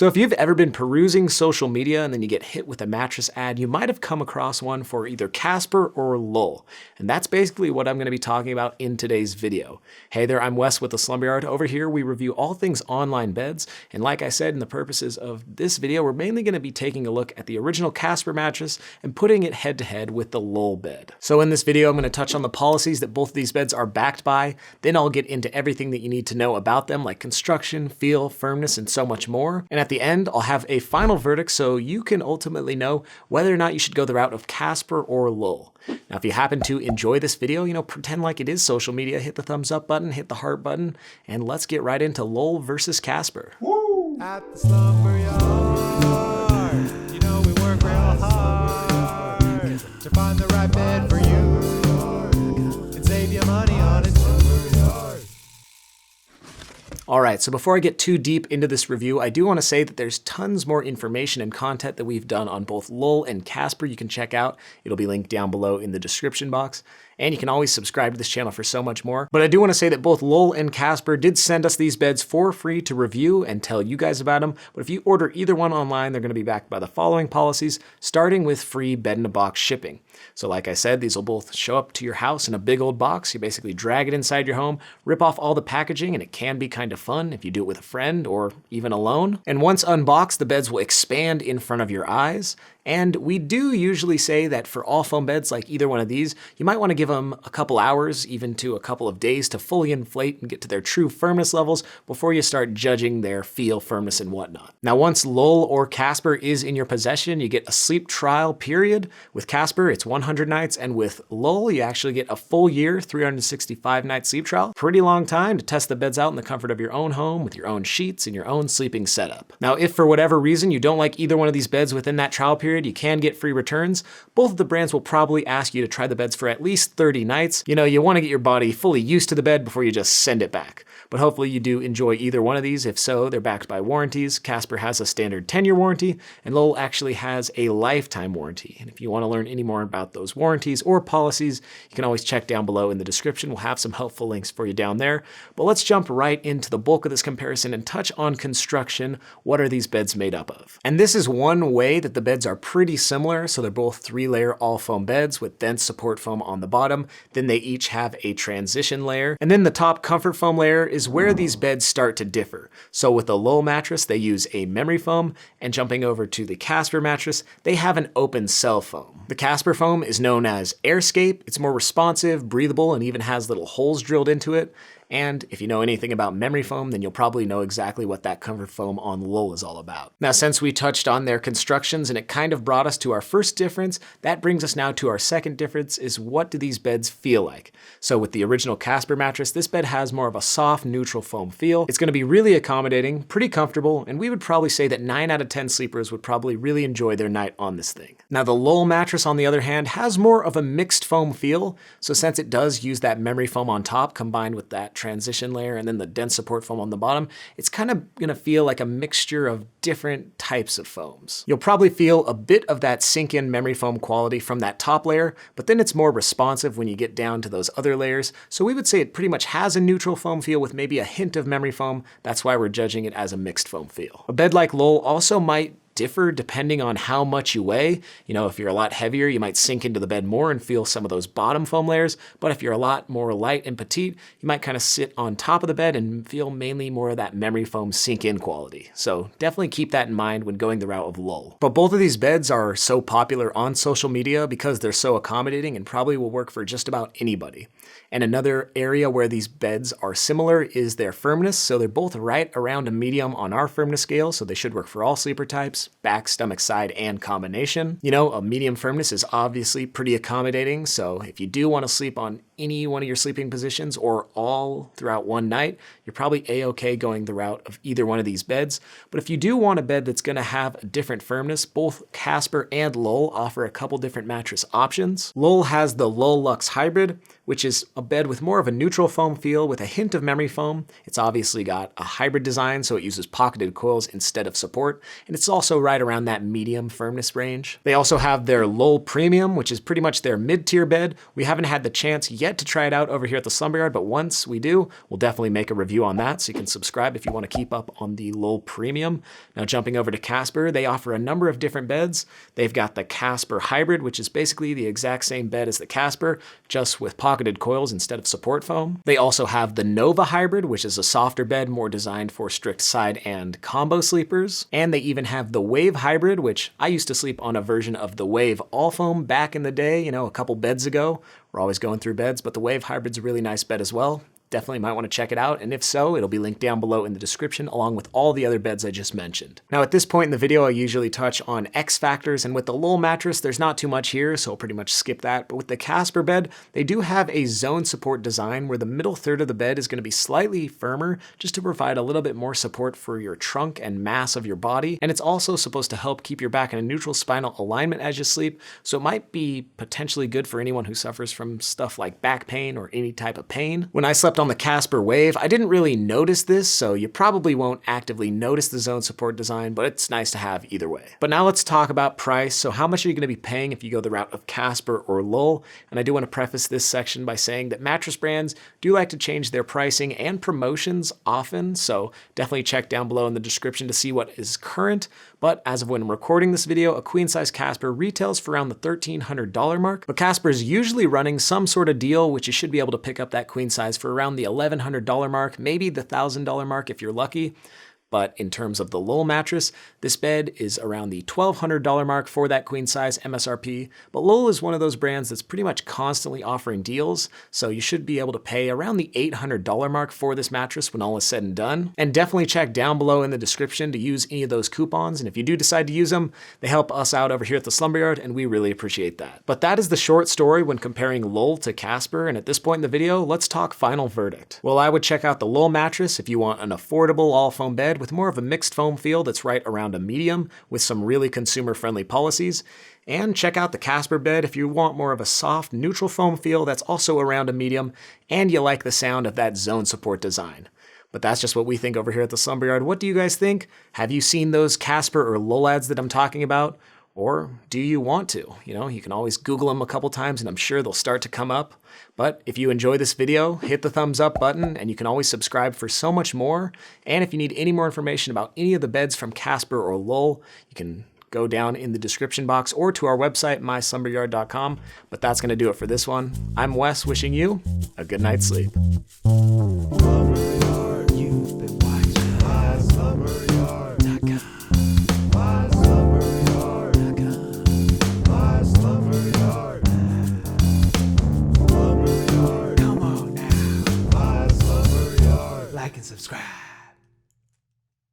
So if you've ever been perusing social media and then you get hit with a mattress ad, you might have come across one for either Casper or Lull. And that's basically what I'm going to be talking about in today's video. Hey there, I'm Wes with the Slumber Yard. Over here, we review all things online beds. And like I said, in the purposes of this video, we're mainly going to be taking a look at the original Casper mattress and putting it head to head with the Lull bed. So in this video, I'm going to touch on the policies that both of these beds are backed by. Then I'll get into everything that you need to know about them, like construction, feel, firmness, and so much more. And at the end, I'll have a final verdict so you can ultimately know whether or not you should go the route of Casper or Lull. Now, if you happen to enjoy this video, pretend like it is social media, hit the thumbs up button, hit the heart button, and let's get right into Lull versus Casper. Woo! At the Slumber Yard, we work real hard to find the right bed for you and save you money on it. Alright, so before I get too deep into this review, I do want to say that there's tons more information and content that we've done on both Lull and Casper you can check out. It'll be linked down below in the description box. And you can always subscribe to this channel for so much more. But I do want to say that both Lull and Casper did send us these beds for free to review and tell you guys about them. But if you order either one online, they're going to be backed by the following policies, starting with free bed-in-a-box shipping. So like I said, these will both show up to your house in a big old box. You basically drag it inside your home, rip off all the packaging, and it can be kind of fun if you do it with a friend or even alone. And once unboxed, the beds will expand in front of your eyes. And we do usually say that for all foam beds like either one of these, you might want to give them a couple hours, even to a couple of days to fully inflate and get to their true firmness levels before you start judging their feel, firmness, and whatnot. Now, once Lull or Casper is in your possession, you get a sleep trial period. With Casper, it's 100 nights, and with Lull, you actually get a full year, 365-night sleep trial. Pretty long time to test the beds out in the comfort of your own home with your own sheets and your own sleeping setup. Now, if for whatever reason you don't like either one of these beds within that trial period, you can get free returns. Both of the brands will probably ask you to try the beds for at least 30 nights. You want to get your body fully used to the bed before you just send it back. But hopefully you do enjoy either one of these. If so, they're backed by warranties. Casper has a standard 10-year warranty, and Lull actually has a lifetime warranty. And if you want to learn any more about those warranties or policies, you can always check down below in the description. We'll have some helpful links for you down there. But let's jump right into the bulk of this comparison and touch on construction. What are these beds made up of? And this is one way that the beds are pretty similar. So they're both 3-layer all foam beds with dense support foam on the bottom. Then they each have a transition layer. And then the top comfort foam layer is where these beds start to differ. So with the Lull mattress, they use a memory foam, and jumping over to the Casper mattress, they have an open cell foam. The Casper foam is known as Airscape. It's more responsive, breathable, and even has little holes drilled into it. And if you know anything about memory foam, then you'll probably know exactly what that comfort foam on Lull is all about. Now, since we touched on their constructions and it kind of brought us to our first difference, that brings us now to our second difference, is what do these beds feel like? So with the original Casper mattress, this bed has more of a soft, neutral foam feel. It's going to be really accommodating, pretty comfortable, and we would probably say that 9 out of 10 sleepers would probably really enjoy their night on this thing. Now, the Lull mattress, on the other hand, has more of a mixed foam feel. So since it does use that memory foam on top combined with that transition layer and then the dense support foam on the bottom, it's kind of gonna feel like a mixture of different types of foams. You'll probably feel a bit of that sink-in memory foam quality from that top layer, but then it's more responsive when you get down to those other layers. So we would say it pretty much has a neutral foam feel with maybe a hint of memory foam. That's why we're judging it as a mixed foam feel. A bed like Lull also might differ depending on how much you weigh. If you're a lot heavier, you might sink into the bed more and feel some of those bottom foam layers. But if you're a lot more light and petite, you might kind of sit on top of the bed and feel mainly more of that memory foam sink-in quality. So definitely keep that in mind when going the route of Lull. But both of these beds are so popular on social media because they're so accommodating and probably will work for just about anybody. And another area where these beds are similar is their firmness. So they're both right around a medium on our firmness scale, so they should work for all sleeper types, back, stomach, side, and combination. A medium firmness is obviously pretty accommodating, so if you do want to sleep on any one of your sleeping positions or all throughout one night, you're probably a-okay going the route of either one of these beds. But if you do want a bed that's going to have a different firmness, both Casper and Lull offer a couple different mattress options. Lull has the Lull Luxe Hybrid, which is a bed with more of a neutral foam feel with a hint of memory foam. It's obviously got a hybrid design, so it uses pocketed coils instead of support, and it's also right around that medium firmness range. They also have their Lull Premium, which is pretty much their mid-tier bed. We haven't had the chance yet to try it out over here at the Slumber Yard, but once we do, we'll definitely make a review on that, so you can subscribe if you want to keep up on the Lull Premium. Now jumping over to Casper, they offer a number of different beds. They've got the Casper Hybrid, which is basically the exact same bed as the Casper, just with pocketed coils instead of support foam. They also have the Nova Hybrid, which is a softer bed more designed for strict side and combo sleepers. And they even have the Wave Hybrid, which I used to sleep on a version of the Wave All Foam back in the day, a couple beds ago. We're always going through beds, but the Wave Hybrid's a really nice bed as well. Definitely might want to check it out, and if so, it'll be linked down below in the description along with all the other beds I just mentioned. Now at this point in the video, I usually touch on X factors, and with the Lull mattress, there's not too much here, so I'll pretty much skip that. But with the Casper bed, they do have a zone support design where the middle third of the bed is going to be slightly firmer just to provide a little bit more support for your trunk and mass of your body. And it's also supposed to help keep your back in a neutral spinal alignment as you sleep, so it might be potentially good for anyone who suffers from stuff like back pain or any type of pain. When I slept on the Casper Wave, I didn't really notice this, so you probably won't actively notice the zone support design, but it's nice to have either way. But now let's talk about price. So how much are you going to be paying if you go the route of Casper or Lull? And I do want to preface this section by saying that mattress brands do like to change their pricing and promotions often, so definitely check down below in the description to see what is current. But as of when I'm recording this video, a queen size Casper retails for around the $1,300 mark, but Casper is usually running some sort of deal, which you should be able to pick up that queen size for around the $1,100 mark, maybe the $1,000 mark if you're lucky. But in terms of the Lull mattress, this bed is around the $1,200 mark for that queen size MSRP, but Lull is one of those brands that's pretty much constantly offering deals, so you should be able to pay around the $800 mark for this mattress when all is said and done. And definitely check down below in the description to use any of those coupons, and if you do decide to use them, they help us out over here at the Slumber Yard, and we really appreciate that. But that is the short story when comparing Lull to Casper, and at this point in the video, let's talk final verdict. Well, I would check out the Lull mattress if you want an affordable all-foam bed with more of a mixed foam feel that's right around a medium with some really consumer-friendly policies. And check out the Casper bed if you want more of a soft, neutral foam feel that's also around a medium and you like the sound of that zone support design. But that's just what we think over here at the Slumber Yard. What do you guys think? Have you seen those Casper or Lull ads that I'm talking about? Or do you want to? You can always Google them a couple times and I'm sure they'll start to come up. But if you enjoy this video, hit the thumbs up button and you can always subscribe for so much more. And if you need any more information about any of the beds from Casper or Lull, you can go down in the description box or to our website, myslumberyard.com. But that's going to do it for this one. I'm Wes, wishing you a good night's sleep.